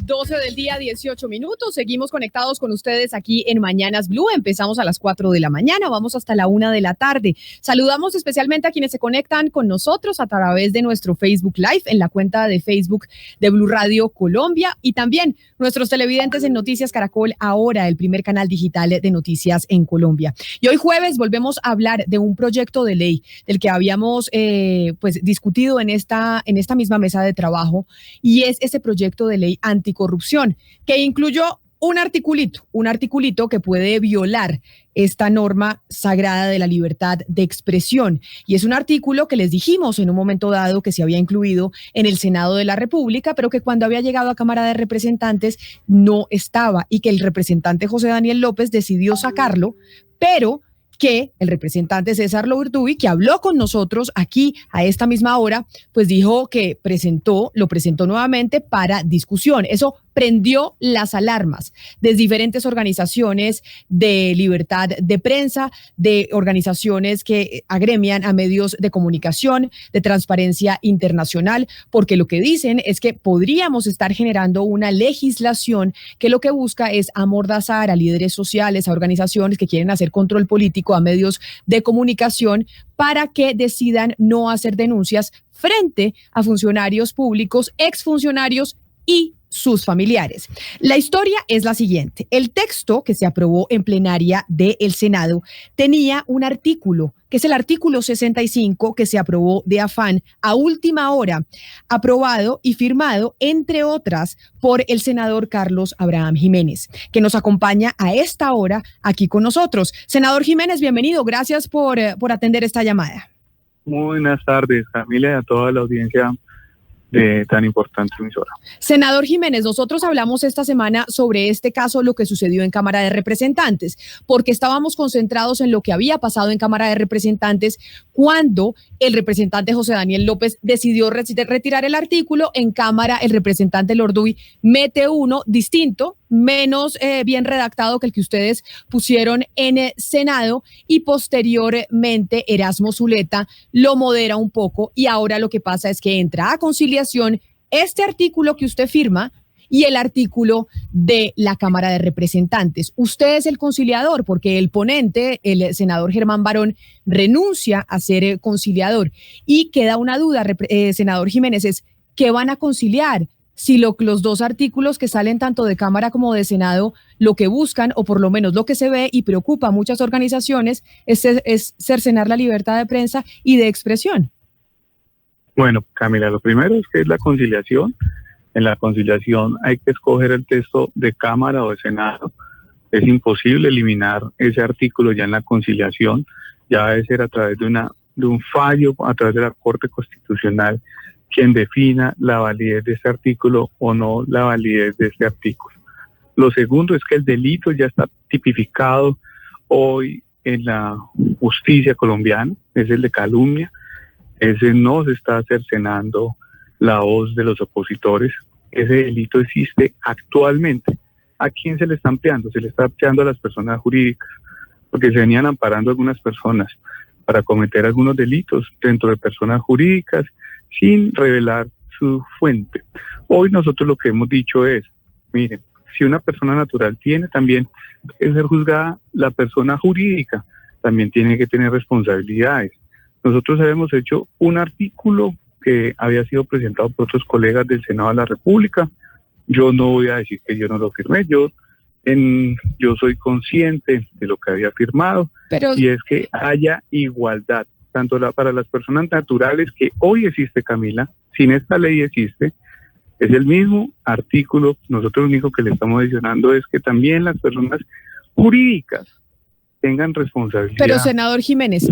12 del día, 18 minutos. Seguimos conectados con ustedes aquí en Mañanas Blue. Empezamos a las 4 de la mañana, vamos hasta la 1 de la tarde. Saludamos especialmente a quienes se conectan con nosotros a través de nuestro Facebook Live, en la cuenta de Facebook de Blue Radio Colombia, y también nuestros televidentes en Noticias Caracol Ahora, el primer canal digital de noticias en Colombia. Y hoy jueves volvemos a hablar de un proyecto de ley del que habíamos discutido en esta misma mesa de trabajo, y es ese proyecto de ley anticorrupción, que incluyó un articulito que puede violar esta norma sagrada de la libertad de expresión. Y es un artículo que les dijimos en un momento dado que se había incluido en el Senado de la República, pero que cuando había llegado a Cámara de Representantes no estaba, y que el representante José Daniel López decidió sacarlo, pero que el representante César Lourduy, que habló con nosotros aquí a esta misma hora, pues dijo que lo presentó nuevamente para discusión. Eso prendió las alarmas de diferentes organizaciones de libertad de prensa, de organizaciones que agremian a medios de comunicación, de Transparencia Internacional, porque lo que dicen es que podríamos estar generando una legislación que lo que busca es amordazar a líderes sociales, a organizaciones que quieren hacer control político a medios de comunicación para que decidan no hacer denuncias frente a funcionarios públicos, exfuncionarios y sus familiares. La historia es la siguiente. El texto que se aprobó en plenaria del Senado tenía un artículo, que es el artículo 65, que se aprobó de afán a última hora, aprobado y firmado, entre otras, por el senador Carlos Abraham Jiménez, que nos acompaña a esta hora aquí con nosotros. Senador Jiménez, bienvenido. Gracias por atender esta llamada. Muy buenas tardes, Camila, y a toda la audiencia de tan importante emisora. Senador Jiménez, nosotros hablamos esta semana sobre este caso, lo que sucedió en Cámara de Representantes, porque estábamos concentrados en lo que había pasado en Cámara de Representantes cuando el representante José Daniel López decidió retirar el artículo. En Cámara, el representante Lourduy mete uno distinto, menos bien redactado que el que ustedes pusieron en el Senado, y posteriormente Erasmo Zuleta lo modera un poco, y ahora lo que pasa es que entra a conciliación este artículo que usted firma y el artículo de la Cámara de Representantes. Usted es el conciliador, porque el ponente, el senador Germán Barón, renuncia a ser conciliador, y queda una duda, senador Jiménez, es ¿qué van a conciliar? Si los dos artículos que salen tanto de Cámara como de Senado lo que buscan, o por lo menos lo que se ve y preocupa a muchas organizaciones, es cercenar la libertad de prensa y de expresión. Bueno, Camila, lo primero es que es la conciliación. En la conciliación hay que escoger el texto de Cámara o de Senado. Es imposible eliminar ese artículo ya en la conciliación. Ya debe ser a través de un fallo, a través de la Corte Constitucional, quien defina la validez de este artículo o no la validez de este artículo. Lo segundo es que el delito ya está tipificado hoy en la justicia colombiana, es el de calumnia. Ese no se está cercenando la voz de los opositores. Ese delito existe actualmente. ¿A quién se le está ampliando? Se le está ampliando a las personas jurídicas, porque se venían amparando algunas personas para cometer algunos delitos dentro de personas jurídicas sin revelar su fuente. Hoy nosotros lo que hemos dicho es, miren, si una persona natural tiene también que ser juzgada, la persona jurídica también tiene que tener responsabilidades. Nosotros habíamos hecho un artículo que había sido presentado por otros colegas del Senado de la República. Yo no voy a decir que yo no lo firmé, yo soy consciente de lo que había firmado, y es que haya igualdad, tanto para las personas naturales, que hoy existe, Camila, sin esta ley existe, es el mismo artículo. Nosotros lo único que le estamos adicionando es que también las personas jurídicas tengan responsabilidad. Pero, senador Jiménez,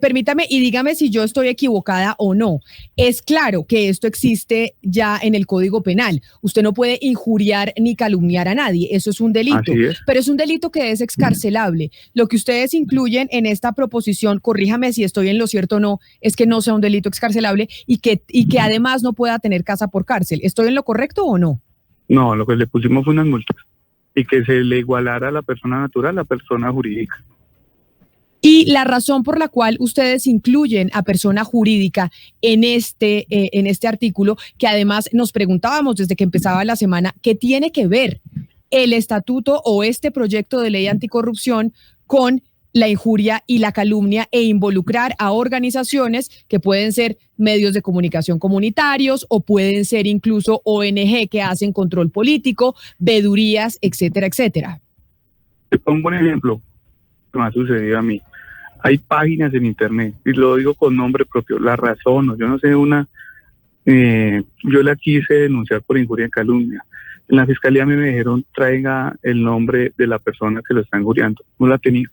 permítame y dígame si yo estoy equivocada o no. Es claro que esto existe ya en el Código Penal. Usted no puede injuriar ni calumniar a nadie. Eso es un delito. Pero es un delito que es excarcelable. Lo que ustedes incluyen en esta proposición, corríjame si estoy en lo cierto o no, es que no sea un delito excarcelable y que además no pueda tener casa por cárcel. ¿Estoy en lo correcto o no? No, lo que le pusimos fue unas multas y que se le igualara a la persona natural a la persona jurídica. Y la razón por la cual ustedes incluyen a persona jurídica en este artículo, que además nos preguntábamos desde que empezaba la semana, ¿qué tiene que ver el estatuto o este proyecto de ley anticorrupción con la injuria y la calumnia e involucrar a organizaciones que pueden ser medios de comunicación comunitarios o pueden ser incluso ONG que hacen control político, vedurías, etcétera, etcétera? Te pongo un ejemplo que me ha sucedido a mí. Hay páginas en internet, y lo digo con nombre propio, La Razón, yo no sé, yo la quise denunciar por injuria y calumnia. En la fiscalía me dijeron, traiga el nombre de la persona que lo está injuriando. No la tenía.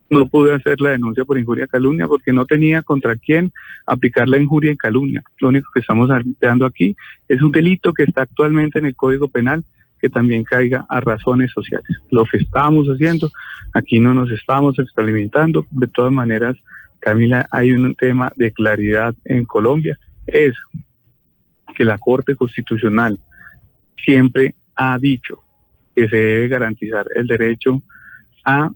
No pude hacer la denuncia por injuria y calumnia porque no tenía contra quién aplicar la injuria y calumnia. Lo único que estamos planteando aquí es un delito que está actualmente en el Código Penal, que también caiga a razones sociales. Lo que estamos haciendo, aquí no nos estamos extralimitando. De todas maneras, Camila, hay un tema de claridad en Colombia, es que la Corte Constitucional siempre ha dicho que se debe garantizar el derecho a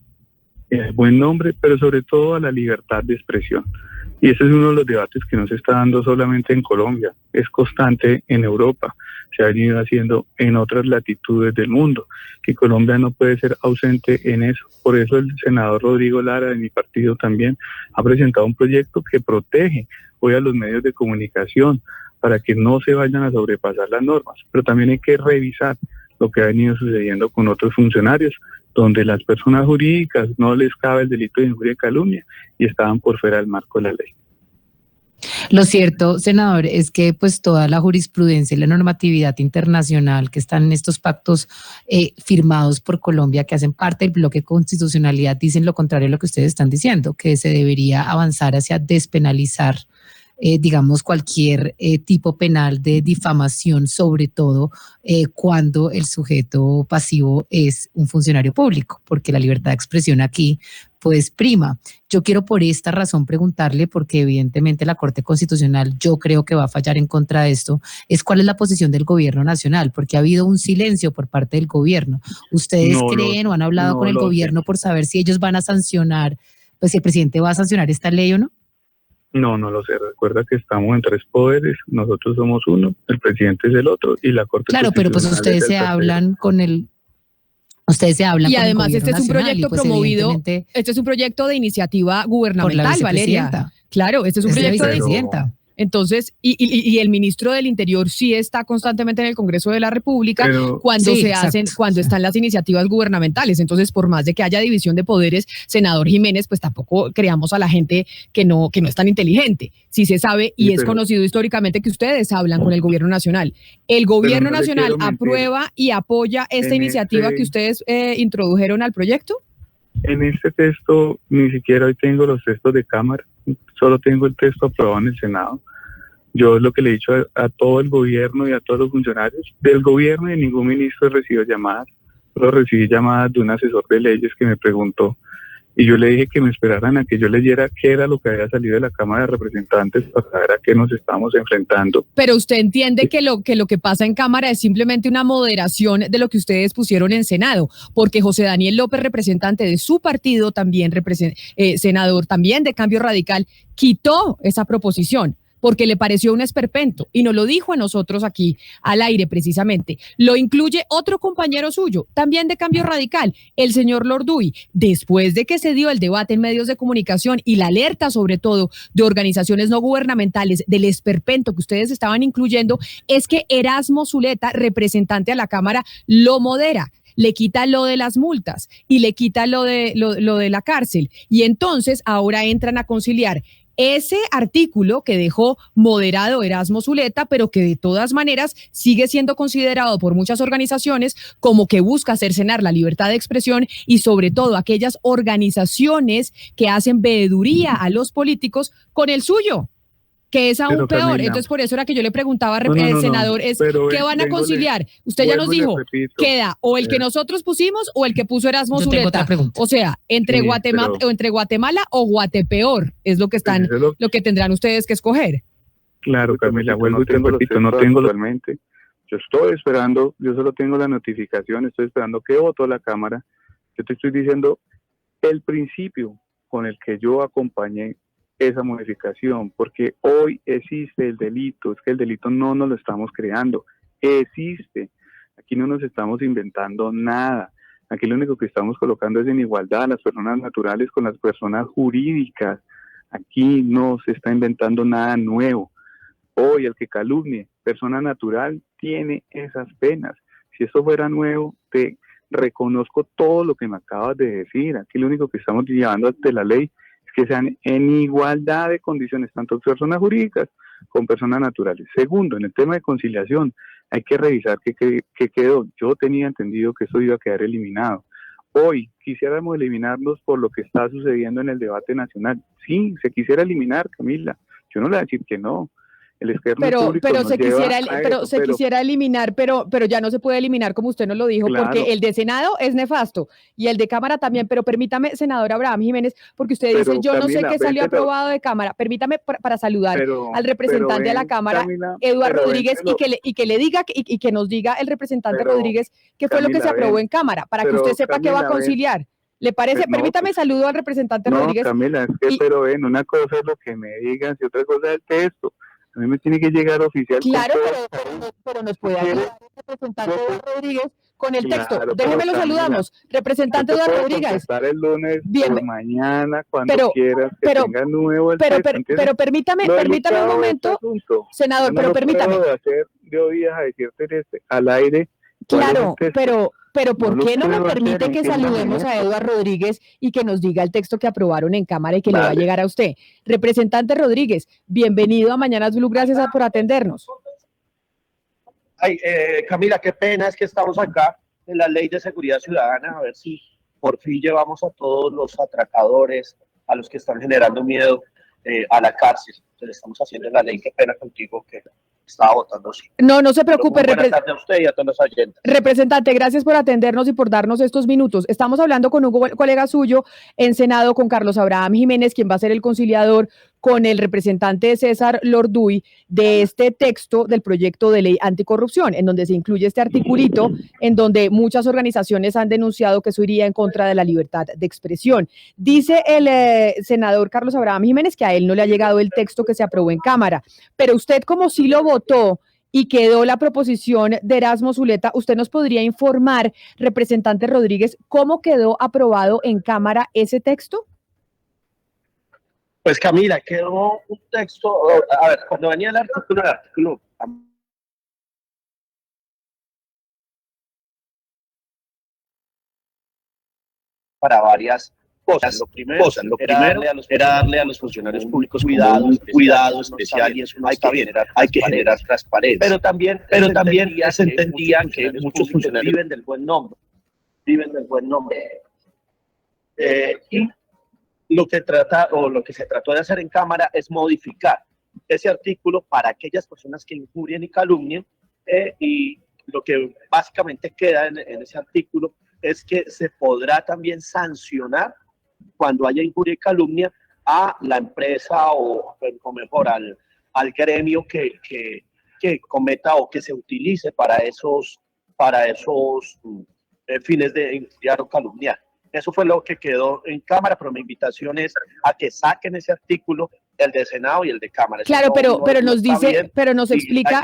el buen nombre, pero sobre todo a la libertad de expresión. Y ese es uno de los debates que no se está dando solamente en Colombia, es constante en Europa, se ha venido haciendo en otras latitudes del mundo, que Colombia no puede ser ausente en eso. Por eso el senador Rodrigo Lara, de mi partido también, ha presentado un proyecto que protege hoy a los medios de comunicación para que no se vayan a sobrepasar las normas, pero también hay que revisar lo que ha venido sucediendo con otros funcionarios, donde las personas jurídicas no les cabe el delito de injuria y calumnia y estaban por fuera del marco de la ley. Lo cierto, senador, es que pues toda la jurisprudencia y la normatividad internacional que están en estos pactos firmados por Colombia, que hacen parte del bloque de constitucionalidad, dicen lo contrario a lo que ustedes están diciendo, que se debería avanzar hacia despenalizar digamos, cualquier tipo penal de difamación, sobre todo cuando el sujeto pasivo es un funcionario público, porque la libertad de expresión aquí pues prima. Yo quiero por esta razón preguntarle, porque evidentemente la Corte Constitucional yo creo que va a fallar en contra de esto, es cuál es la posición del gobierno nacional, porque ha habido un silencio por parte del gobierno. ¿Ustedes creen o han hablado con el gobierno por saber si ellos van a sancionar, pues si el presidente va a sancionar esta ley o no? No lo sé. Recuerda que estamos en tres poderes. Nosotros somos uno, el presidente es el otro y la Corte Constitucional. Claro, pero pues ustedes se hablan con el... Ustedes se hablan y con además el este es un proyecto pues promovido, este es un proyecto de iniciativa gubernamental, Valeria. Claro, este es un proyecto de vicepresidenta. Entonces, y el ministro del Interior sí está constantemente en el Congreso de la República cuando están las iniciativas gubernamentales. Entonces, por más de que haya división de poderes, senador Jiménez, pues tampoco creamos a la gente que no es tan inteligente. Sí se sabe y es conocido históricamente que ustedes hablan con el gobierno nacional. El gobierno nacional aprueba y apoya esta iniciativa que ustedes introdujeron al proyecto. En este texto, ni siquiera hoy tengo los textos de Cámara, solo tengo el texto aprobado en el Senado. Yo lo que le he dicho a todo el gobierno y a todos los funcionarios del gobierno, y ningún ministro recibió llamadas, solo recibí llamadas de un asesor de leyes que me preguntó, y yo le dije que me esperaran a que yo leyera qué era lo que había salido de la Cámara de Representantes para saber a qué nos estamos enfrentando. Pero usted entiende que lo que pasa en Cámara es simplemente una moderación de lo que ustedes pusieron en Senado, porque José Daniel López, representante de su partido, también senador también de Cambio Radical, quitó esa proposición porque le pareció un esperpento y nos lo dijo a nosotros aquí al aire precisamente. Lo incluye otro compañero suyo, también de Cambio Radical, el señor Lorduy, después de que se dio el debate en medios de comunicación y la alerta sobre todo de organizaciones no gubernamentales del esperpento que ustedes estaban incluyendo, es que Erasmo Zuleta, representante a la Cámara, lo modera. Le quita lo de las multas y le quita lo de la cárcel. Y entonces ahora entran a conciliar ese artículo que dejó moderado Erasmo Zuleta, pero que de todas maneras sigue siendo considerado por muchas organizaciones como que busca cercenar la libertad de expresión y sobre todo aquellas organizaciones que hacen veeduría a los políticos con el suyo, que es aún peor. Camila, entonces por eso era que yo le preguntaba al senador, ¿qué van a conciliar? Usted ya nos dijo, queda o el que nosotros pusimos o el que puso Erasmo Zuleta. O sea, entre Guatemala o Guatepeor es lo que están, lo que tendrán ustedes que escoger. Claro, Camila, vuelvo y te repito, no tengo realmente. Yo estoy esperando, yo solo tengo la notificación, estoy esperando que votó la Cámara. Yo te estoy diciendo el principio con el que yo acompañé esa modificación, porque hoy existe el delito, es que el delito no nos lo estamos creando, existe. Aquí no nos estamos inventando nada. Aquí lo único que estamos colocando es en igualdad a las personas naturales con las personas jurídicas. Aquí no se está inventando nada nuevo. Hoy el que calumnie persona natural tiene esas penas. Si eso fuera nuevo, te reconozco todo lo que me acabas de decir. Aquí lo único que estamos llevando ante la ley es que sean en igualdad de condiciones, tanto personas jurídicas como personas naturales. Segundo, en el tema de conciliación, hay que revisar qué quedó. Yo tenía entendido que eso iba a quedar eliminado. Hoy quisiéramos eliminarlos por lo que está sucediendo en el debate nacional. Sí, se quisiera eliminar, Camila. Yo no le voy a decir que no. El esquema público pero nos se lleva quisiera, a pero eso, se quisiera eliminar, pero ya no se puede eliminar como usted nos lo dijo, claro, porque el de Senado es nefasto y el de Cámara también. Pero permítame, senador Abraham Jiménez, porque usted dice, yo no sé qué salió aprobado de Cámara. Permítame para saludar al representante de la Cámara, Camila, Eduardo Rodríguez, y que le diga y que nos diga el representante Rodríguez qué fue lo que se aprobó en Cámara, para que usted sepa qué va a conciliar. ¿Le parece? No, Permítame, saludo al representante Rodríguez. Camila, es que, pero una cosa es lo que me digan y otra cosa es el texto. A mí me tiene que llegar oficial. Claro, pero nos puede ayudar el representante Eduardo Rodríguez con el texto. Déjeme lo saludamos. Representante Eduardo Rodríguez. El lunes por mañana, cuando quieras, que tenga nuevo el texto. Pero permítame un momento, senador, pero permítame. No hacer de días a decirte al aire. Claro, pero ¿por qué no me permite que saludemos a Eduardo Rodríguez y que nos diga el texto que aprobaron en Cámara y que le va a llegar a usted? Representante Rodríguez, bienvenido a Mañanas Blue, gracias por atendernos. Ay, Camila, qué pena es que estamos acá en la Ley de Seguridad Ciudadana, a ver si por fin llevamos a todos los atracadores, a los que están generando miedo a la cárcel. Entonces estamos haciendo la ley, qué pena contigo que estaba votando sí. No se preocupe. Buenas tardes a usted y a todos los oyentes. Representante, gracias por atendernos y por darnos estos minutos. Estamos hablando con un colega suyo en Senado, con Carlos Abraham Jiménez, quien va a ser el conciliador con el representante César Lorduy de este texto del proyecto de ley anticorrupción, en donde se incluye este articulito, en donde muchas organizaciones han denunciado que eso iría en contra de la libertad de expresión. Dice el senador Carlos Abraham Jiménez que a él no le ha llegado el texto que se aprobó en Cámara, pero usted, como sí lo votó y quedó la proposición de Erasmo Zuleta, ¿usted nos podría informar, representante Rodríguez, cómo quedó aprobado en Cámara ese texto? Pues Camila, quedó un texto, a ver, cuando venía el artículo para varias cosas. Lo primero era darle a los funcionarios públicos cuidado especial, y eso no está bien, hay que generar transparencia. Pero también se entendía que muchos funcionarios viven del buen nombre. Y lo que se trató de hacer en Cámara es modificar ese artículo para aquellas personas que injurien y calumnien, y lo que básicamente queda en ese artículo es que se podrá también sancionar cuando haya injuria y calumnia a la empresa o mejor al gremio que cometa o que se utilice para esos fines de injuriar o calumniar. Eso fue lo que quedó en Cámara, pero mi invitación es a que saquen ese artículo, el de Senado y el de Cámara. Claro, pero nos dice, pero nos explica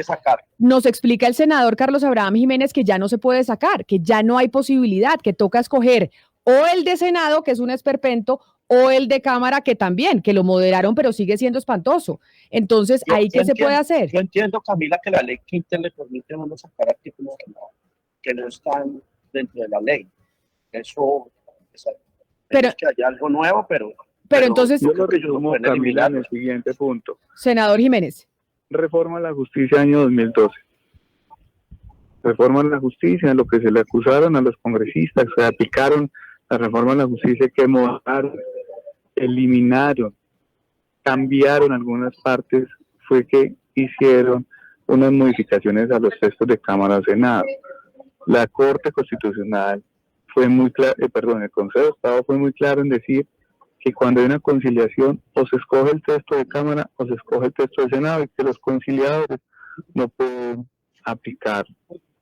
el senador Carlos Abraham Jiménez que ya no se puede sacar, que ya no hay posibilidad, que toca escoger o el de Senado, que es un esperpento, o el de Cámara, que también, que lo moderaron, pero sigue siendo espantoso. Entonces, ¿ahí qué se puede hacer? Yo entiendo, Camila, que la ley Quinter le permite a uno sacar artículos que no están dentro de la ley. Eso... Pero, es que haya algo nuevo, pero entonces yo lo resumo, Camila, en el siguiente punto. Senador Jiménez. Reforma a la justicia año 2012. Reforma a la justicia, lo que se le acusaron a los congresistas, se aplicaron la reforma a la justicia que moderaron, eliminaron, cambiaron algunas partes, fue que hicieron unas modificaciones a los textos de Cámara o Senado. La Corte Constitucional fue muy claro, el Consejo de Estado fue muy claro en decir que cuando hay una conciliación o se escoge el texto de Cámara o se escoge el texto de Senado y que los conciliadores no pueden aplicar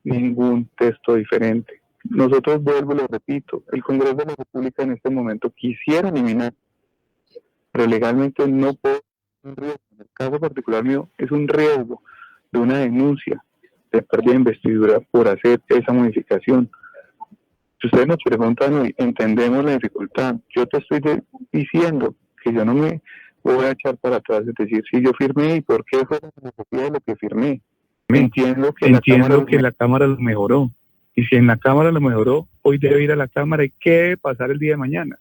ningún texto diferente. Nosotros, vuelvo y lo repito, el Congreso de la República en este momento quisiera eliminar pero legalmente no puedo. En el caso particular mío es un riesgo de una denuncia de pérdida de investidura por hacer esa modificación. Si ustedes nos preguntan hoy, entendemos la dificultad. Yo te estoy diciendo que yo no me voy a echar para atrás, es decir, si yo firmé y por qué fue la filosofía de lo que firmé. Entiendo que la Cámara lo mejoró. Y si en la Cámara lo mejoró, hoy debe ir a la Cámara y qué debe pasar el día de mañana.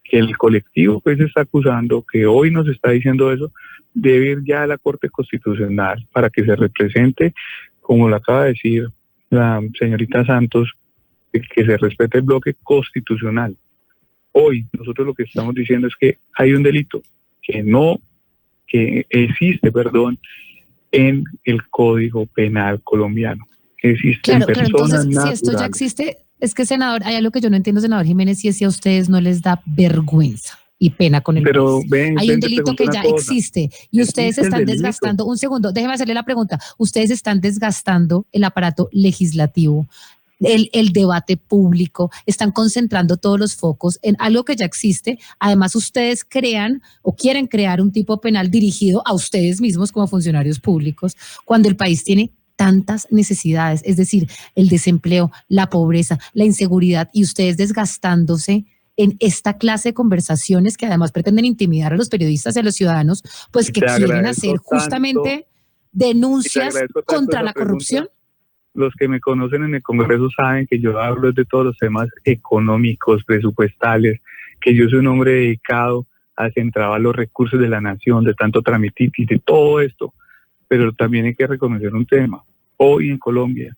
Que el colectivo que se está acusando, que hoy nos está diciendo eso, debe ir ya a la Corte Constitucional para que se represente, como lo acaba de decir la señorita Santos, que se respete el bloque constitucional. Hoy nosotros lo que estamos diciendo es que hay un delito que existe, en el Código Penal colombiano. Existen claro, personas entonces, naturales. si esto ya existe, es que, senador, hay algo que yo no entiendo, senador Jiménez, y es si a ustedes no les da vergüenza y pena con el país. Hay un delito que ya existe y ustedes están desgastando, un segundo, déjeme hacerle la pregunta, ustedes están desgastando el aparato legislativo, el debate público, están concentrando todos los focos en algo que ya existe. Además, ustedes crean o quieren crear un tipo penal dirigido a ustedes mismos como funcionarios públicos, cuando el país tiene tantas necesidades, es decir, el desempleo, la pobreza, la inseguridad, y ustedes desgastándose en esta clase de conversaciones que además pretenden intimidar a los periodistas y a los ciudadanos, pues que quieren hacer justamente denuncias contra la corrupción. Los que me conocen en el Congreso saben que yo hablo de todos los temas económicos, presupuestales, que yo soy un hombre dedicado a centrar los recursos de la nación, de tanto tramititis, de todo esto. Pero también hay que reconocer un tema. Hoy en Colombia,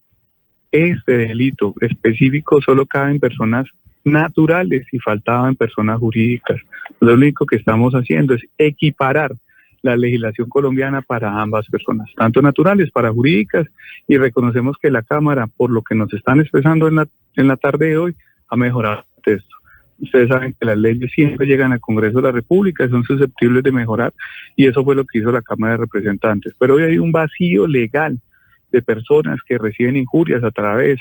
este delito específico solo cabe en personas naturales y faltaba en personas jurídicas. Lo único que estamos haciendo es equiparar la legislación colombiana para ambas personas, tanto naturales para jurídicas, y reconocemos que la Cámara, por lo que nos están expresando en la tarde de hoy, ha mejorado el texto. Ustedes saben que las leyes siempre llegan al Congreso de la República y son susceptibles de mejorar, y eso fue lo que hizo la Cámara de Representantes. Pero hoy hay un vacío legal de personas que reciben injurias a través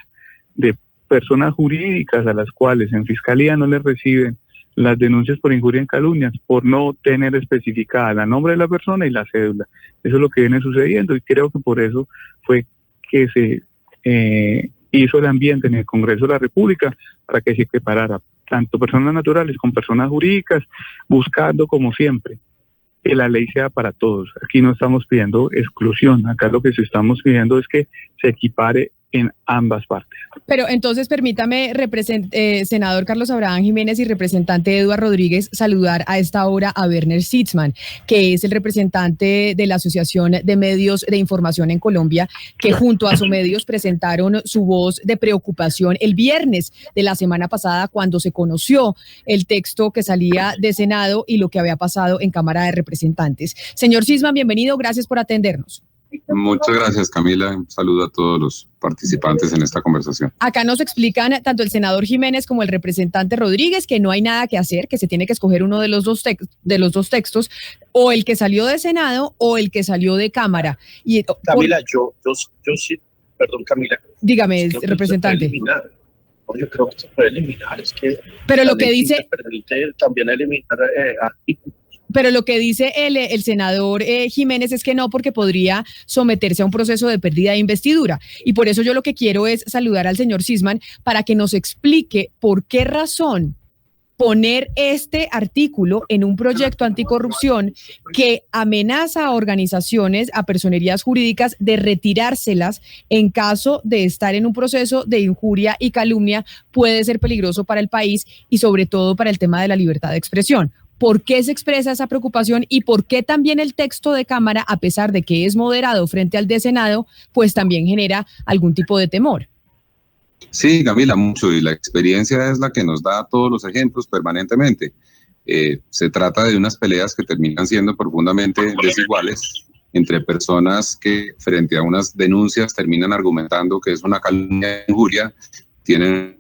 de personas jurídicas a las cuales en Fiscalía no les reciben las denuncias por injuria en calumnias, por no tener especificada el nombre de la persona y la cédula. Eso es lo que viene sucediendo, y creo que por eso fue que se hizo el ambiente en el Congreso de la República para que se equiparara tanto personas naturales con personas jurídicas, buscando, como siempre, que la ley sea para todos. Aquí no estamos pidiendo exclusión, acá lo que estamos pidiendo es que se equipare en ambas partes. Pero entonces permítame, senador Carlos Abraham Jiménez y representante Eduardo Rodríguez, saludar a esta hora a Werner Sitzman, que es el representante de la Asociación de Medios de Información en Colombia, que junto a Somedios presentaron su voz de preocupación el viernes de la semana pasada, cuando se conoció el texto que salía de Senado y lo que había pasado en Cámara de Representantes. Señor Sitzman, bienvenido, gracias por atendernos. Muchas gracias, Camila. Un saludo a todos los participantes en esta conversación. Acá nos explican tanto el senador Jiménez como el representante Rodríguez que no hay nada que hacer, que se tiene que escoger uno de los dos textos, o el que salió de Senado o el que salió de Cámara. Y, Camila, yo sí, perdón, Camila. Dígame, representante. Yo creo que se puede eliminar, es que... Pero lo que dice... permite también eliminar artículos. Pero lo que dice el senador Jiménez es que no, porque podría someterse a un proceso de pérdida de investidura. Y por eso yo lo que quiero es saludar al señor Sitzman para que nos explique por qué razón poner este artículo en un proyecto anticorrupción que amenaza a organizaciones, a personerías jurídicas, de retirárselas en caso de estar en un proceso de injuria y calumnia, puede ser peligroso para el país y sobre todo para el tema de la libertad de expresión. ¿Por qué se expresa esa preocupación y por qué también el texto de Cámara, a pesar de que es moderado frente al de Senado, pues también genera algún tipo de temor? Sí, Camila, mucho, y la experiencia es la que nos da todos los ejemplos permanentemente. Se trata de unas peleas que terminan siendo profundamente desiguales entre personas que frente a unas denuncias terminan argumentando que es una calumnia e injuria, tienen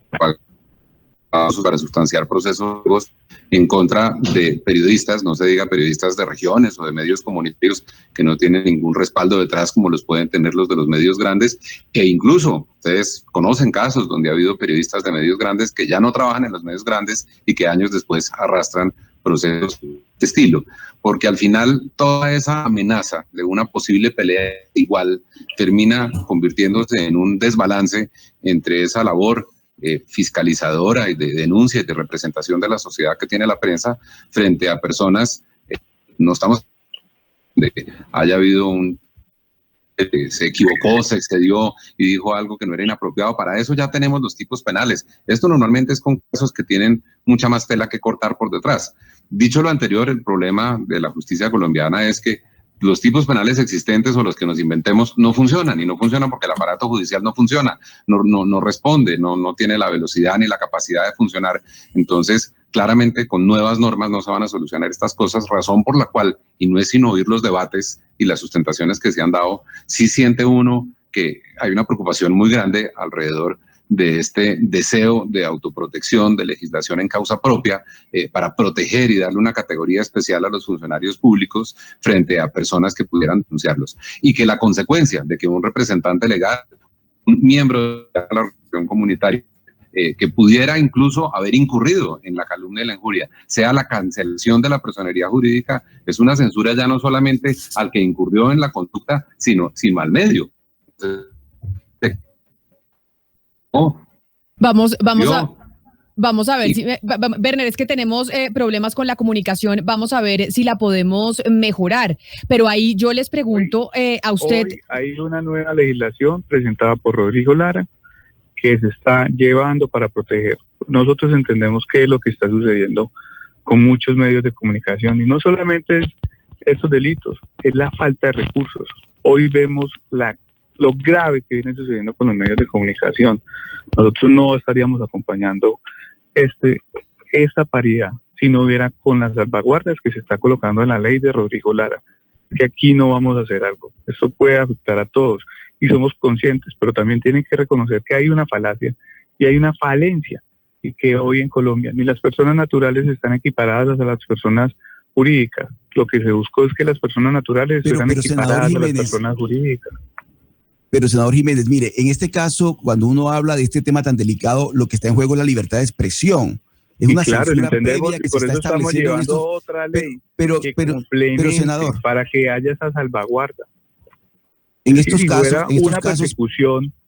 para sustanciar procesos en contra de periodistas, no se diga periodistas de regiones o de medios comunitarios que no tienen ningún respaldo detrás como los pueden tener los de los medios grandes, e incluso ustedes conocen casos donde ha habido periodistas de medios grandes que ya no trabajan en los medios grandes y que años después arrastran procesos de este estilo, porque al final toda esa amenaza de una posible pelea igual termina convirtiéndose en un desbalance entre esa labor fiscalizadora y de denuncia y de representación de la sociedad que tiene la prensa frente a personas, no estamos de que haya habido se equivocó, se excedió y dijo algo que no era inapropiado. Para eso ya tenemos los tipos penales. Esto normalmente es con casos que tienen mucha más tela que cortar por detrás. Dicho lo anterior, el problema de la justicia colombiana es que los tipos penales existentes o los que nos inventemos no funcionan, y no funcionan porque el aparato judicial no funciona, no responde, no tiene la velocidad ni la capacidad de funcionar. Entonces, claramente con nuevas normas no se van a solucionar estas cosas, razón por la cual, y no es sino oír los debates y las sustentaciones que se han dado, sí siente uno que hay una preocupación muy grande alrededor de este deseo de autoprotección, de legislación en causa propia, para proteger y darle una categoría especial a los funcionarios públicos frente a personas que pudieran denunciarlos. Y que la consecuencia de que un representante legal, un miembro de la organización comunitaria, que pudiera incluso haber incurrido en la calumnia y la injuria, sea la cancelación de la personería jurídica, es una censura ya no solamente al que incurrió en la conducta, sino al medio. Vamos a ver, Werner, es que tenemos problemas con la comunicación, vamos a ver si la podemos mejorar, pero ahí yo les pregunto a usted. Hoy hay una nueva legislación presentada por Rodrigo Lara que se está llevando para proteger. Nosotros entendemos que es lo que está sucediendo con muchos medios de comunicación, y no solamente es estos delitos, es la falta de recursos. Hoy vemos lo grave que viene sucediendo con los medios de comunicación. Nosotros no estaríamos acompañando esta paridad si no hubiera con las salvaguardas que se está colocando en la ley de Rodrigo Lara, que aquí no vamos a hacer algo. Esto puede afectar a todos y somos conscientes, pero también tienen que reconocer que hay una falacia y hay una falencia, y que hoy en Colombia ni las personas naturales están equiparadas a las personas jurídicas. Lo que se buscó es que las personas naturales estén equiparadas a las personas jurídicas. Pero, senador Jiménez, mire, en este caso, cuando uno habla de este tema tan delicado, lo que está en juego es la libertad de expresión. Es una censura previa que se está estableciendo en estos... otra ley pero, senador, para que haya esa salvaguarda. En estos casos,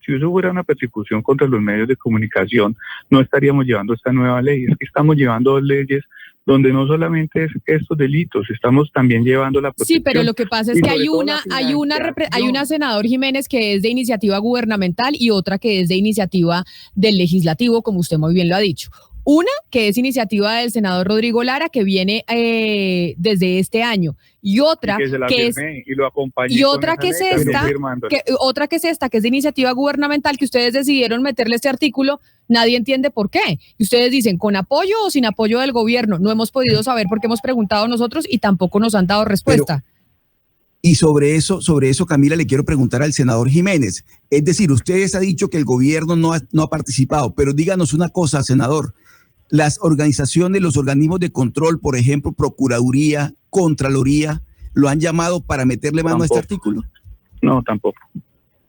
si eso fuera una persecución contra los medios de comunicación, no estaríamos llevando esta nueva ley. Es que estamos llevando leyes donde no solamente es estos delitos, estamos también llevando la protección. Sí, pero lo que pasa es que hay una, senador Jiménez, que es de iniciativa gubernamental y otra que es de iniciativa del legislativo, como usted muy bien lo ha dicho. Una que es iniciativa del senador Rodrigo Lara, que viene desde este año, y otra que es esta, que es de iniciativa gubernamental, que ustedes decidieron meterle este artículo. Nadie entiende por qué. Y ustedes dicen, ¿con apoyo o sin apoyo del gobierno? No hemos podido saber porque hemos preguntado nosotros y tampoco nos han dado respuesta. Y sobre eso, Camila, le quiero preguntar al senador Jiménez. Es decir, ustedes han dicho que el gobierno no ha participado, pero díganos una cosa, senador. Las organizaciones, los organismos de control, por ejemplo, Procuraduría, Contraloría, ¿lo han llamado para meterle mano a este artículo? No, tampoco.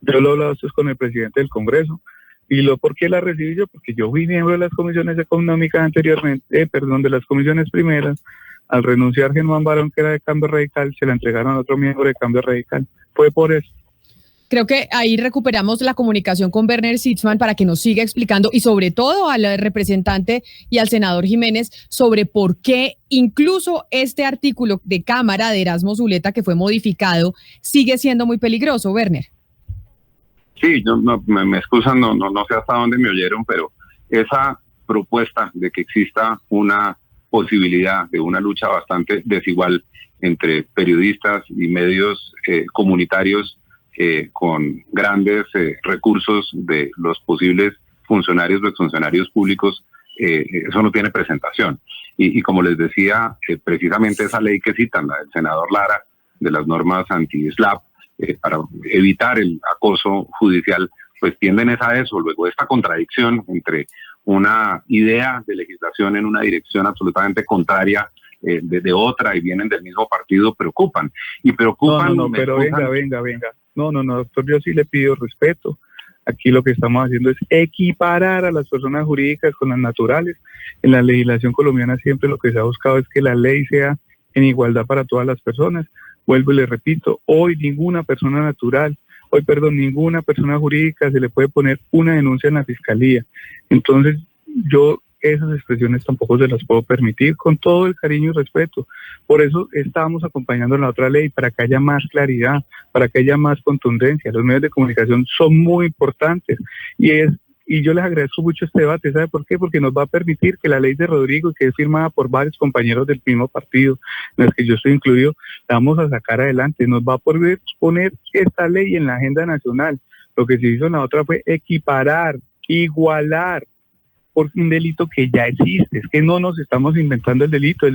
Yo lo he hablado con el presidente del Congreso. ¿Y por qué la recibí yo? Porque yo fui miembro de las comisiones económicas anteriormente, de las comisiones primeras. Al renunciar Germán Barón, que era de Cambio Radical, se la entregaron a otro miembro de Cambio Radical. Fue por eso. Creo que ahí recuperamos la comunicación con Werner Sitzman para que nos siga explicando, y sobre todo al representante y al senador Jiménez, sobre por qué incluso este artículo de Cámara de Erasmo Zuleta, que fue modificado, sigue siendo muy peligroso. Werner. Sí, me excusan, no sé hasta dónde me oyeron, pero esa propuesta de que exista una posibilidad de una lucha bastante desigual entre periodistas y medios comunitarios con grandes recursos de los posibles funcionarios o exfuncionarios públicos, eso no tiene presentación. Y como les decía, precisamente esa ley que citan, la del senador Lara, de las normas anti-SLAPP, para evitar el acoso judicial, pues tienden a eso. Luego, esta contradicción entre una idea de legislación en una dirección absolutamente contraria de otra, y vienen del mismo partido, preocupan. Y preocupan... No, pero venga. No, doctor, yo sí le pido respeto Aquí lo que estamos haciendo es equiparar a las personas jurídicas con las naturales. En la legislación colombiana siempre lo que se ha buscado es que la ley sea en igualdad para todas las personas. Vuelvo y le repito, ninguna persona jurídica se le puede poner una denuncia en la fiscalía. Entonces, yo esas expresiones tampoco se las puedo permitir, con todo el cariño y respeto. Por eso estamos acompañando la otra ley, para que haya más claridad, para que haya más contundencia. Los medios de comunicación son muy importantes y yo les agradezco mucho este debate. ¿Sabe por qué? Porque nos va a permitir que la ley de Rodrigo, que es firmada por varios compañeros del mismo partido, en el que yo estoy incluido, la vamos a sacar adelante. Nos va a poder poner esta ley en la agenda nacional. Lo que se hizo en la otra fue equiparar, igualar, por un delito que ya existe. Es que no nos estamos inventando el delito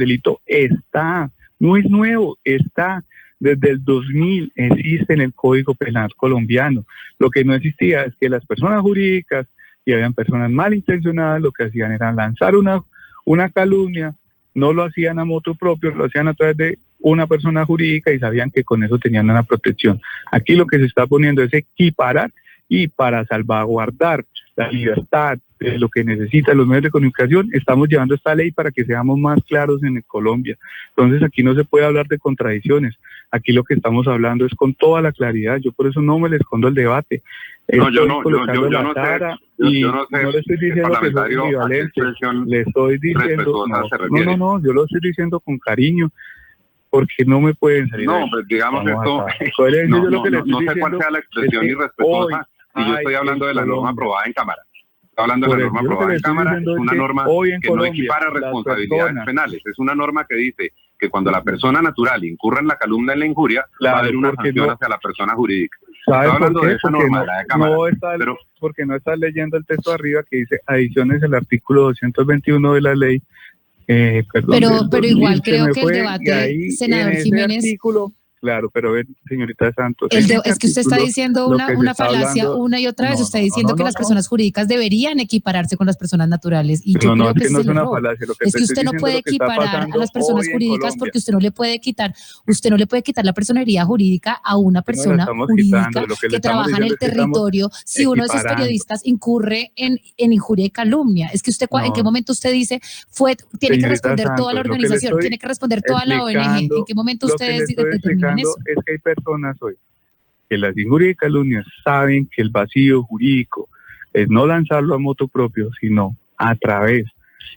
está, no es nuevo, está. Desde el 2000 existe en el Código Penal colombiano. Lo que no existía es que las personas jurídicas, y habían personas malintencionadas, lo que hacían era lanzar una calumnia, no lo hacían a motu propio, lo hacían a través de una persona jurídica y sabían que con eso tenían una protección. Aquí lo que se está poniendo es equiparar, y para salvaguardar la libertad de lo que necesitan los medios de comunicación, estamos llevando esta ley para que seamos más claros en Colombia. Entonces aquí no se puede hablar de contradicciones, aquí lo que estamos hablando es con toda la claridad. Yo por eso no me le escondo el debate. No, yo no sé, no le estoy diciendo que soy ambivalente, le estoy diciendo, no, yo lo estoy diciendo con cariño, porque no me pueden salir. No, pues digamos esto, no sé cuál sea la expresión irrespetuosa, y yo estoy hablando de la norma aprobada en Cámara. Estoy hablando de la norma aprobada en Cámara, es una norma que no equipara responsabilidades penales, es una norma que dice que cuando la persona natural incurra en la calumnia, en la injuria, va a haber una sanción hacia la persona jurídica. Estoy hablando de esa norma, la de Cámara. Porque no estás leyendo el texto arriba que dice adiciones al artículo 221 de la ley. Pero igual creo que el debate, senador Jiménez... Claro, pero señorita Santos... Es que usted está diciendo una falacia una y otra vez. Usted está diciendo que las personas jurídicas deberían equipararse con las personas naturales. Y yo creo que ese es el error. Es que usted no puede equiparar a las personas jurídicas porque usted no le puede quitar la personería jurídica a una persona jurídica que trabaja en el territorio. Si uno de esos periodistas incurre en injuria y calumnia, es que usted, ¿en qué momento usted dice tiene que responder toda la organización, tiene que responder toda la ONG? ¿En qué momento ustedes determinan eso? Es que hay personas hoy que las injurias y calumnias saben que el vacío jurídico es no lanzarlo a motu propio, sino a través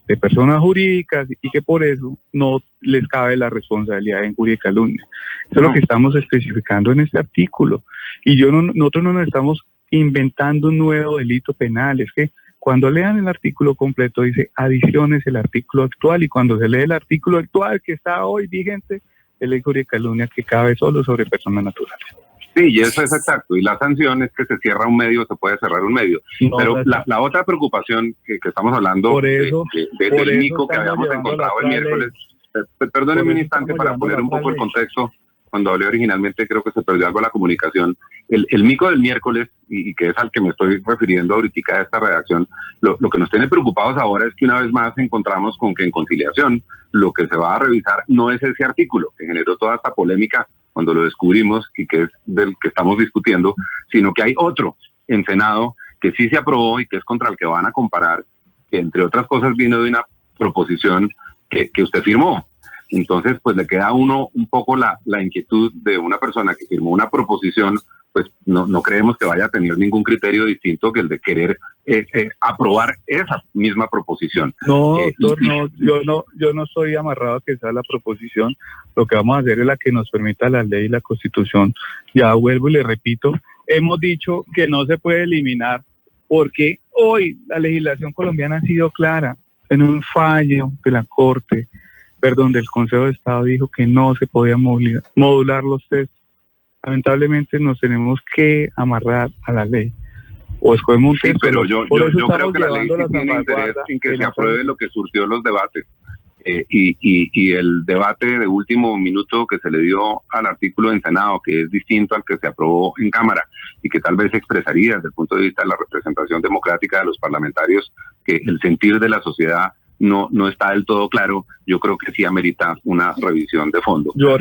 de personas jurídicas, y que por eso no les cabe la responsabilidad de injuria y calumnia. Eso es lo que estamos especificando en este artículo. Y nosotros no nos estamos inventando un nuevo delito penal. Es que cuando lean el artículo completo dice adiciones el artículo actual, y cuando se lee el artículo actual que está hoy vigente, es la injuria y calumnia que cabe solo sobre personas naturales. Sí, y eso es exacto. Y la sanción es que se cierra un medio, se puede cerrar un medio. Pero la otra preocupación que estamos hablando del mico que habíamos encontrado el miércoles, perdónenme un instante para poner un poco el contexto. Cuando hablé originalmente creo que se perdió algo la comunicación. El mico del miércoles, y que es al que me estoy refiriendo ahorita de esta redacción, lo que nos tiene preocupados ahora es que una vez más encontramos con que en conciliación lo que se va a revisar no es ese artículo que generó toda esta polémica cuando lo descubrimos y que es del que estamos discutiendo, sino que hay otro en Senado que sí se aprobó y que es contra el que van a comparar, que entre otras cosas vino de una proposición que usted firmó. Entonces, pues le queda a uno un poco la inquietud de una persona que firmó una proposición, pues no creemos que vaya a tener ningún criterio distinto que el de querer aprobar esa misma proposición. No, yo no estoy amarrado a que sea la proposición. Lo que vamos a hacer es la que nos permita la ley y la Constitución. Ya vuelvo y le repito, hemos dicho que no se puede eliminar porque hoy la legislación colombiana ha sido clara. En un fallo de la Corte, del Consejo de Estado, dijo que no se podía modular los textos. Lamentablemente nos tenemos que amarrar a la ley. O escogemos un texto. Sí, pero yo creo que la ley sí tiene interés en que se apruebe lo que surgió los debates. Y el debate de último minuto que se le dio al artículo en Senado, que es distinto al que se aprobó en Cámara, y que tal vez expresaría desde el punto de vista de la representación democrática de los parlamentarios que el sentir de la sociedad no está del todo claro. Yo creo que sí amerita una revisión de fondo. Yo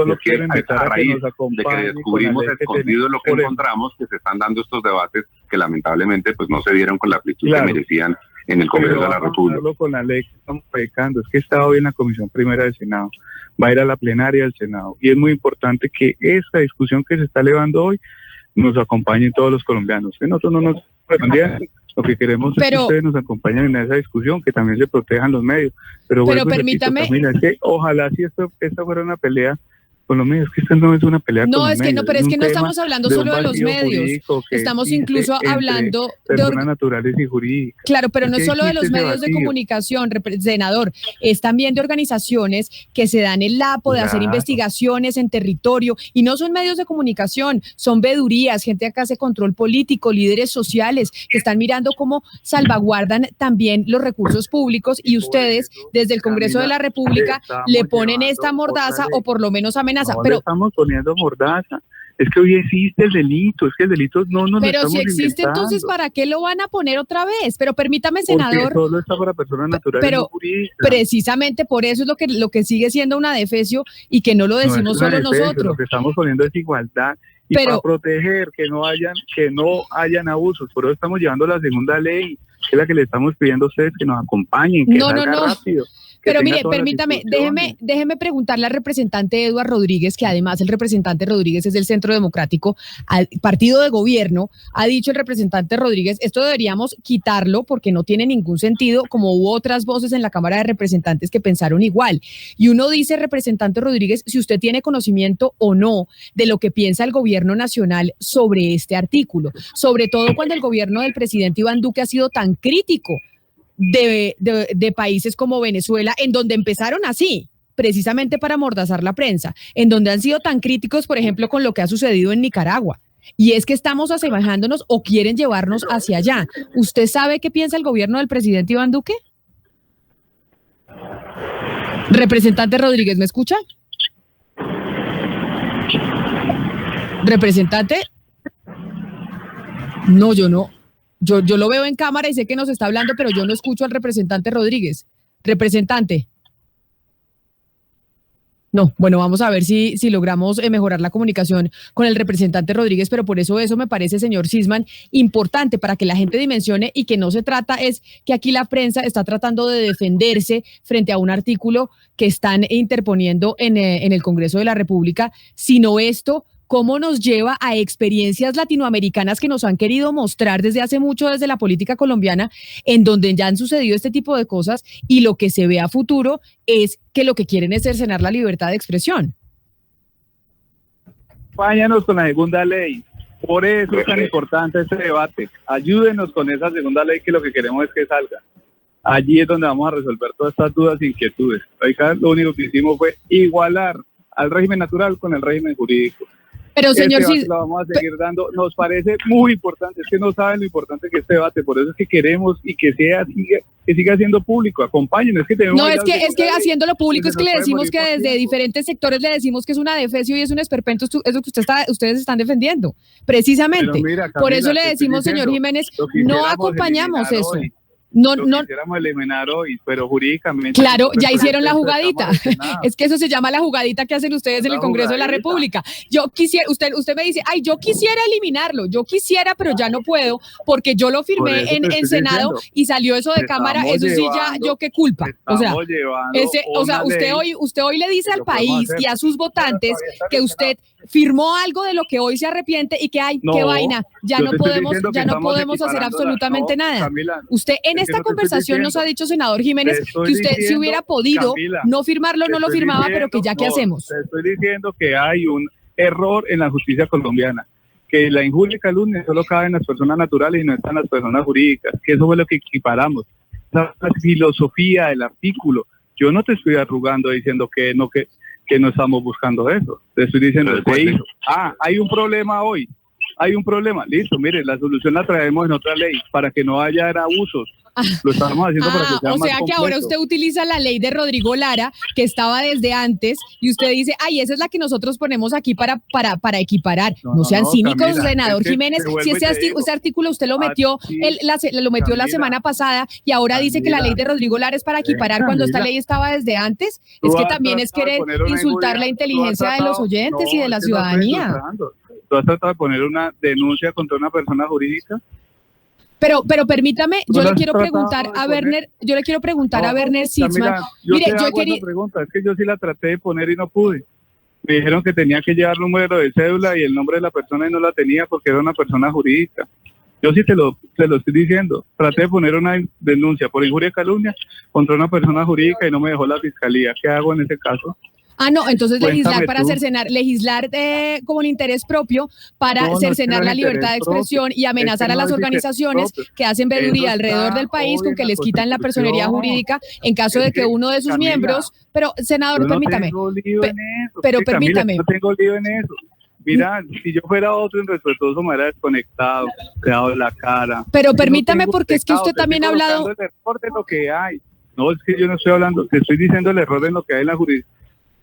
lo quiero invitar a raíz de que descubrimos escondido lo que encontramos, que se están dando estos debates que lamentablemente pues no se dieron con la amplitud que merecían en el Congreso de la República. Con la ley que estamos predicando, es que está hoy en la Comisión Primera del Senado, va a ir a la plenaria del Senado, y es muy importante que esta discusión que se está elevando hoy nos acompañen todos los colombianos, que nosotros no nos respondían. Lo que queremos es que ustedes nos acompañen en esa discusión, que también se protejan los medios. Pero permítame. Repito, Camila, es que ojalá si esta fuera una pelea con los medios, que esta no es una pelea con los medios. Pero es que no estamos hablando solo de los medios, estamos incluso hablando de personas naturales y jurídicas. Claro, pero no es solo de los medios de comunicación, senador, es también de organizaciones que se dan el lapo de hacer investigaciones en territorio, y no son medios de comunicación, son vedurías, gente que hace control político, líderes sociales, que están mirando cómo salvaguardan también los recursos públicos, y ustedes, desde el Congreso de la República, le ponen esta mordaza o por lo menos amenaza. Pero estamos poniendo mordaza. Es que hoy existe el delito, es que el delito no lo Pero estamos si existe, inventando. entonces, ¿para qué lo van a poner otra vez? Pero permítame, senador. Porque solo está para personas naturales. Pero precisamente por eso es lo que sigue siendo una adefesio, y que no lo decimos solo nosotros. Lo que estamos poniendo es igualdad, y para proteger que no hayan abusos. Por eso estamos llevando la segunda ley, que es la que le estamos pidiendo a ustedes que nos acompañen, que salga rápido. Pero mire, permítame, déjeme preguntarle al representante Eduardo Rodríguez, que además el representante Rodríguez es del Centro Democrático, al partido de gobierno. Ha dicho el representante Rodríguez, esto deberíamos quitarlo porque no tiene ningún sentido, como hubo otras voces en la Cámara de Representantes que pensaron igual. Y uno dice, representante Rodríguez, si usted tiene conocimiento o no de lo que piensa el gobierno nacional sobre este artículo, sobre todo cuando el gobierno del presidente Iván Duque ha sido tan crítico de países como Venezuela, en donde empezaron así, precisamente para amordazar la prensa, en donde han sido tan críticos, por ejemplo, con lo que ha sucedido en Nicaragua. Y es que estamos asemejándonos o quieren llevarnos hacia allá. ¿Usted sabe qué piensa el gobierno del presidente Iván Duque? Representante Rodríguez, ¿me escucha? ¿Representante? No, yo no. Yo lo veo en cámara y sé que nos está hablando, pero yo no escucho al representante Rodríguez. Representante. No, bueno, vamos a ver si logramos mejorar la comunicación con el representante Rodríguez, pero por eso me parece, señor Sisman, importante para que la gente dimensione, y que no se trata, es que aquí la prensa está tratando de defenderse frente a un artículo que están interponiendo en el Congreso de la República, sino esto, cómo nos lleva a experiencias latinoamericanas que nos han querido mostrar desde hace mucho desde la política colombiana, en donde ya han sucedido este tipo de cosas, y lo que se ve a futuro es que lo que quieren es cercenar la libertad de expresión. Acompáñanos con la segunda ley. Por eso es tan importante este debate. Ayúdenos con esa segunda ley, que lo que queremos es que salga. Allí es donde vamos a resolver todas estas dudas e inquietudes. Acá lo único que hicimos fue igualar al régimen natural con el régimen jurídico. Pero señor, lo vamos a seguir dando. Nos parece muy importante, es que no saben lo importante que es este debate, por eso es que queremos y que siga siendo público. Acompáñenos, es que tenemos. No, es que haciéndolo público es que le decimos que desde diferentes sectores le decimos que es una adefesio y es un esperpento, es lo que ustedes están defendiendo, precisamente. Mira, Camila, por eso le decimos, señor Jiménez, no acompañamos eso. Hoy. No quisiéramos eliminar hoy, pero jurídicamente. Claro, ya hicieron la jugadita. Es que eso se llama la jugadita que hacen ustedes en el Congreso de la República. Yo quisiera, usted me dice, yo quisiera eliminarlo, pero ya no puedo, porque yo lo firmé en Senado y salió eso de Cámara. Eso sí, ya, yo qué culpa. O sea, usted hoy le dice al país y a sus votantes que usted firmó algo de lo que hoy se arrepiente y que qué vaina, ya no podemos hacer absolutamente nada. Camila, usted en esta conversación nos ha dicho, senador Jiménez, que usted si hubiera podido no firmarlo, no lo firmaba, pero que ya qué hacemos. Te estoy diciendo que hay un error en la justicia colombiana, que la injuria y calumnia solo cabe en las personas naturales y no están las personas jurídicas, que eso fue lo que equiparamos. La filosofía del artículo. Yo no te estoy arrugando diciendo que no estamos buscando eso. Te estoy diciendo que se hizo. Hay un problema hoy. Hay un problema. Listo, mire, la solución la traemos en otra ley para que no haya abusos. Lo estamos haciendo para que sea más completo. Que ahora usted utiliza la ley de Rodrigo Lara, que estaba desde antes, y usted dice, esa es la que nosotros ponemos aquí para equiparar. No sean cínicos, Camila, senador Jiménez. Si ese artículo usted lo metió la semana pasada, y ahora dice que la ley de Rodrigo Lara es para equiparar cuando esta ley estaba desde antes, es que también es querer insultar la inteligencia de los oyentes y de la ciudadanía. ¿Tú has tratado de poner una denuncia contra una persona jurídica? Pero permítame, ¿No yo lo le has quiero tratado preguntar de a poner? Werner, yo le quiero preguntar a Werner Sitzman. Camila, yo Mire, te yo hago quería, esa pregunta, es que yo sí la traté de poner y no pude. Me dijeron que tenía que llevar número de cédula y el nombre de la persona y no la tenía porque era una persona jurídica. Yo sí te lo estoy diciendo. Traté de poner una denuncia por injuria y calumnia contra una persona jurídica y no me dejó la fiscalía. ¿Qué hago en ese caso? no, entonces legislar Cuéntame para tú. cercenar, legislar con interés propio para No, cercenar no la es libertad de interés expresión propio. y amenazar Es que a no las es interés organizaciones propio. que hacen Eso veeduría alrededor está del país hoy con en que la les quitan la personería Constitución. jurídica en caso Es de que uno de sus Camila, miembros, pero senador, yo no permítame, tengo lío en eso. pero Sí, Camila, permítame. no tengo lío en eso. Mira, si yo fuera otro irrespetuoso me hubiera desconectado, te he dado la cara. Pero Yo permítame, no tengo porque es que usted pecado, te también ha estoy hablado. colocando el error de lo que hay. No, es que yo no estoy hablando, te estoy diciendo el error en lo que hay en la jurisdicción.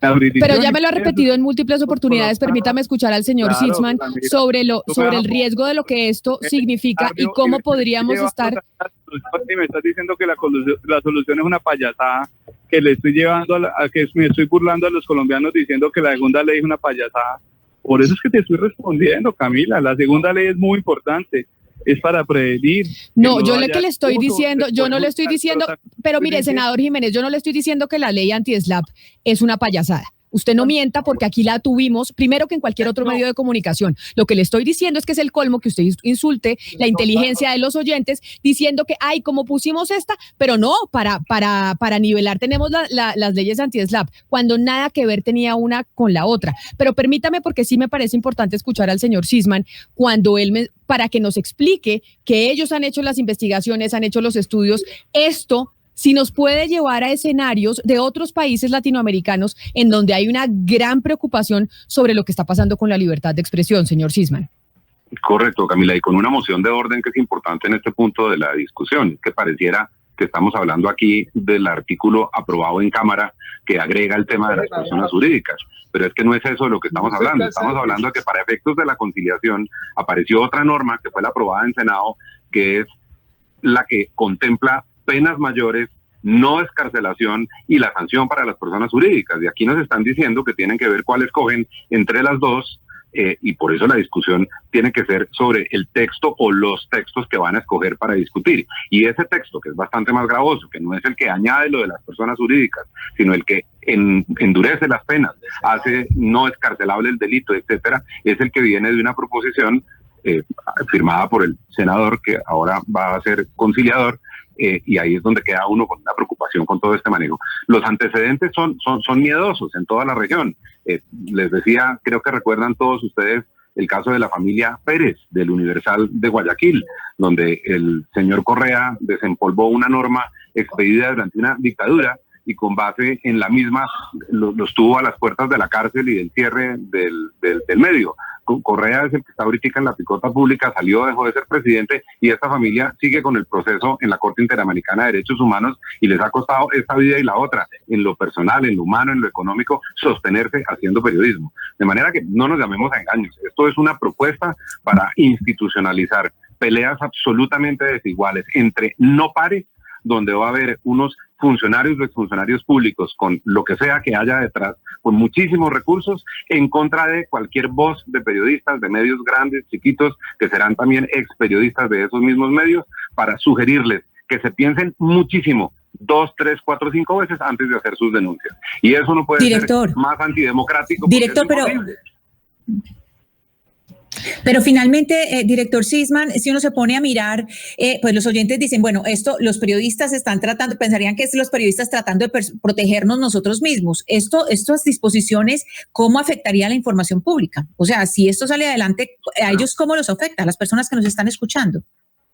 Pero ya me lo ha repetido en múltiples oportunidades. Permítame escuchar al señor Claro, Sitzman Camila, sobre tú me vas el a- riesgo de lo que esto significa y Barrio, cómo me podríamos estoy estar. llevando y me estás diciendo que la solución es una payasada, que le estoy llevando a que me estoy burlando a los colombianos diciendo que la segunda ley es una payasada. Por eso es que te estoy respondiendo, Camila. La segunda ley es muy importante. Es para prevenir. No, yo haya le estoy uso diciendo, de yo no le estoy poder diciendo, usar, pero mire, senador Jiménez, yo no le estoy diciendo que la ley anti-SLAPP es una payasada. Usted no mienta porque aquí la tuvimos primero que en cualquier otro medio de comunicación. Lo que le estoy diciendo es que es el colmo que usted insulte la inteligencia de los oyentes diciendo que, ay, como pusimos esta, pero no, para nivelar tenemos las leyes anti-SLAPP, cuando nada que ver tenía una con la otra. Pero permítame, porque sí me parece importante escuchar al señor Sitzman cuando para que nos explique que ellos han hecho las investigaciones, han hecho los estudios, esto si nos puede llevar a escenarios de otros países latinoamericanos en donde hay una gran preocupación sobre lo que está pasando con la libertad de expresión, señor Sitzman. Correcto, Camila, y con una moción de orden que es importante en este punto de la discusión, que pareciera que estamos hablando aquí del artículo aprobado en Cámara que agrega el tema de las personas jurídicas, pero es que no es eso de lo que estamos hablando. Estamos hablando de que para efectos de la conciliación apareció otra norma que fue la aprobada en Senado, que es la que contempla penas mayores, no escarcelación y la sanción para las personas jurídicas. Y aquí nos están diciendo que tienen que ver cuál escogen entre las dos, y por eso la discusión tiene que ser sobre el texto o los textos que van a escoger para discutir. Y ese texto, que es bastante más gravoso, que no es el que añade lo de las personas jurídicas, sino el que endurece las penas, hace no escarcelable el delito, etcétera, es el que viene de una proposición firmada por el senador, que ahora va a ser conciliador, y ahí es donde queda uno con una preocupación con todo este manejo. Los antecedentes son miedosos en toda la región. Les decía, creo que recuerdan todos ustedes el caso de la familia Pérez del Universal de Guayaquil, donde el señor Correa desempolvó una norma expedida durante una dictadura y con base en la misma los tuvo a las puertas de la cárcel y del cierre del medio. Correa es el que está ahorita en la picota pública, salió, dejó de ser presidente y esta familia sigue con el proceso en la Corte Interamericana de Derechos Humanos y les ha costado esta vida y la otra, en lo personal, en lo humano, en lo económico, sostenerse haciendo periodismo. De manera que no nos llamemos a engaños. Esto es una propuesta para institucionalizar peleas absolutamente desiguales entre no pares, donde va a haber unos funcionarios o exfuncionarios públicos con lo que sea que haya detrás, con muchísimos recursos, en contra de cualquier voz de periodistas, de medios grandes, chiquitos, que serán también ex periodistas de esos mismos medios, para sugerirles que se piensen muchísimo, 2, 3, 4, 5 veces antes de hacer sus denuncias. Y eso no puede ser más antidemocrático. Director, pero finalmente, director Sitzman, si uno se pone a mirar, pues los oyentes dicen, bueno, esto los periodistas están tratando, pensarían que es los periodistas tratando de protegernos nosotros mismos. Estas disposiciones, ¿cómo afectaría la información pública? O sea, si esto sale adelante, ¿a ellos cómo los afecta? A las personas que nos están escuchando.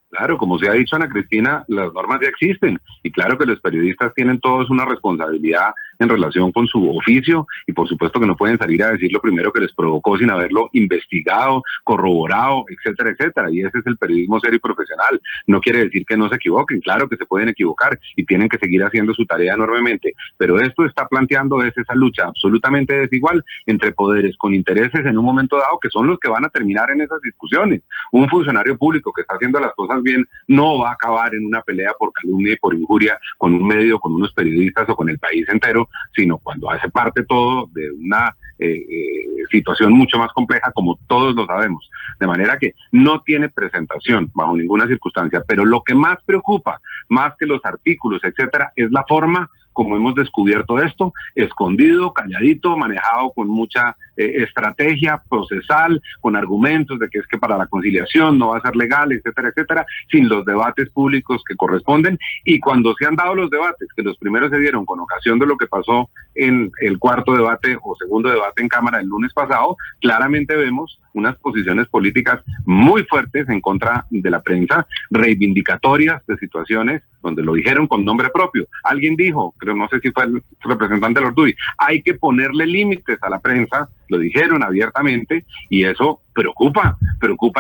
Claro, como se ha dicho Ana Cristina, las normas ya existen y claro que los periodistas tienen todos una responsabilidad en relación con su oficio y por supuesto que no pueden salir a decir lo primero que les provocó sin haberlo investigado, corroborado, etcétera, etcétera. Y ese es el periodismo serio y profesional. No quiere decir que no se equivoquen, claro que se pueden equivocar y tienen que seguir haciendo su tarea enormemente, pero esto está planteando es esa lucha absolutamente desigual entre poderes con intereses en un momento dado que son los que van a terminar en esas discusiones. Un funcionario público que está haciendo las cosas bien no va a acabar en una pelea por calumnia y por injuria con un medio, con unos periodistas o con el país entero, otro, sino cuando hace parte todo de una situación mucho más compleja, como todos lo sabemos. De manera que no tiene presentación bajo ninguna circunstancia, pero lo que más preocupa, más que los artículos, etcétera, es la forma como hemos descubierto esto, escondido, calladito, manejado con mucha estrategia procesal, con argumentos de que es que para la conciliación no va a ser legal, etcétera, etcétera, sin los debates públicos que corresponden. Y cuando se han dado los debates, que los primeros se dieron con ocasión de lo que pasó en el cuarto debate o segundo debate en Cámara el lunes pasado, claramente vemos unas posiciones políticas muy fuertes en contra de la prensa, reivindicatorias de situaciones donde lo dijeron con nombre propio. Alguien dijo, pero no sé si fue el representante de Orduy, hay que ponerle límites a la prensa, lo dijeron abiertamente, y eso preocupa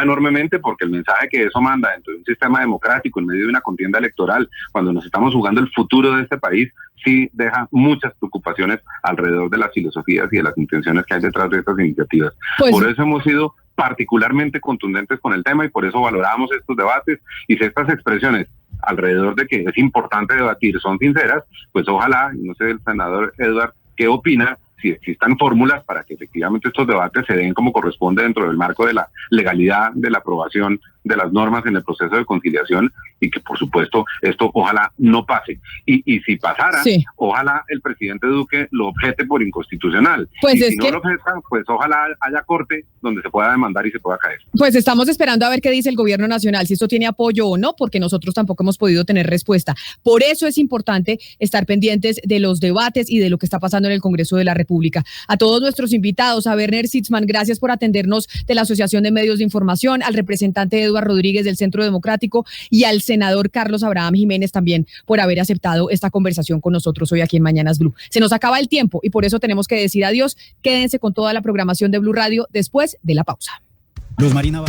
enormemente, porque el mensaje que eso manda dentro de un sistema democrático, en medio de una contienda electoral, cuando nos estamos jugando el futuro de este país, sí deja muchas preocupaciones alrededor de las filosofías y de las intenciones que hay detrás de estas iniciativas. Por eso hemos sido particularmente contundentes con el tema y por eso valoramos estos debates, y si estas expresiones alrededor de que es importante debatir son sinceras, pues ojalá, no sé, el senador Edward, ¿qué opina? Si existan fórmulas para que efectivamente estos debates se den como corresponde dentro del marco de la legalidad de la aprobación de las normas en el proceso de conciliación, y que por supuesto esto ojalá no pase. Y si pasara, ojalá el presidente Duque lo objete por inconstitucional. Pues y es si no lo objeta, pues ojalá haya corte donde se pueda demandar y se pueda caer. Pues estamos esperando a ver qué dice el gobierno nacional, si esto tiene apoyo o no, porque nosotros tampoco hemos podido tener respuesta. Por eso es importante estar pendientes de los debates y de lo que está pasando en el Congreso de la República. A todos nuestros invitados, a Werner Sitzman, gracias por atendernos, de la Asociación de Medios de Información, al representante Eduardo Rodríguez del Centro Democrático y al senador Carlos Abraham Jiménez también por haber aceptado esta conversación con nosotros hoy aquí en Mañanas Blue. Se nos acaba el tiempo y por eso tenemos que decir adiós. Quédense con toda la programación de Blue Radio después de la pausa. Luz Marina.